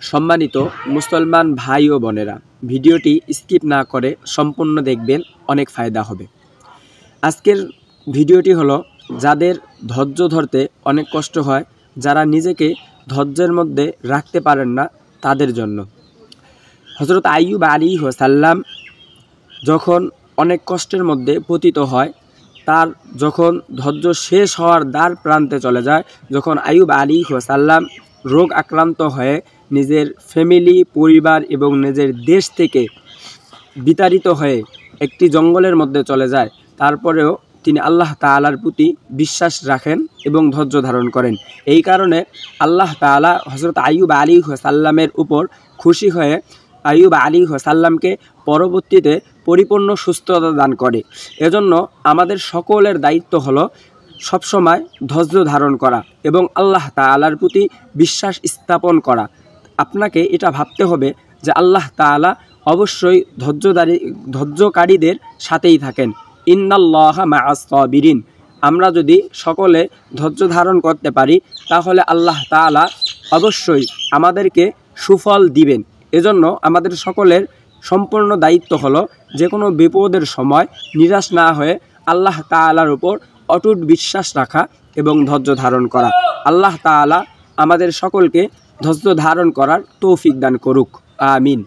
সম্মানিত মুসলমান ভাই ও বোনেরা, ভিডিওটি স্কিপ না করে সম্পূর্ণ দেখবেন, অনেক ফায়দা হবে। আজকের ভিডিওটি হলো যাদের ধৈর্য ধরতে অনেক কষ্ট হয়, যারা নিজেকে ধৈর্যের মধ্যে রাখতে পারেন না, তাদের জন্য। হযরত আইয়ুব আলাইহিস সালাম যখন অনেক কষ্টের মধ্যে পতিত হয়, তার যখন ধৈর্য শেষ হওয়ার দ্বার প্রান্তে চলে যায়, যখন আইয়ুব আলাইহিস সালাম রোগ আক্রান্ত হয়ে নিজের ফ্যামিলি, পরিবার এবং নিজের দেশ থেকে বিতাড়িত হয়ে একটি জঙ্গলের মধ্যে চলে যায়, তারপরেও তিনি আল্লাহ তাআলার প্রতি বিশ্বাস রাখেন এবং ধৈর্য ধারণ করেন। এই কারণে আল্লাহ তাআলা হযরত আইয়ুব আলাইহিস সালামের উপর খুশি হয়ে আইয়ুব আলাইহিস সালামকে পরবর্তীতে পরিপূর্ণ সুস্থতা দান করে। এজন্য আমাদের সকলের দায়িত্ব হলো সবসময় ধৈর্য ধারণ করা এবং আল্লাহ তাআলার প্রতি বিশ্বাস স্থাপন করা। আপনাকে এটা ভাবতে হবে যে আল্লাহ তাআলা অবশ্যই ধৈর্যকারীদের সাথেই থাকেন। ইন্নাল্লাহা মাআস সাবিরিন। আমরা যদি সকলে ধৈর্য ধারণ করতে পারি, তাহলে আল্লাহ তাআলা অবশ্যই আমাদেরকে সুফল দিবেন। এজন্য আমাদের সকলের সম্পূর্ণ দায়িত্ব হলো যে কোনো বিপদের সময় নিরাশ না হয়ে আল্লাহ তাআলার উপর অটুট বিশ্বাস রাখা এবং ধৈর্য ধারণ করা। আল্লাহ তাআলা আমাদের সকলকে ধৈর্য ধারণ করার তৌফিক দান করুক। আমিন।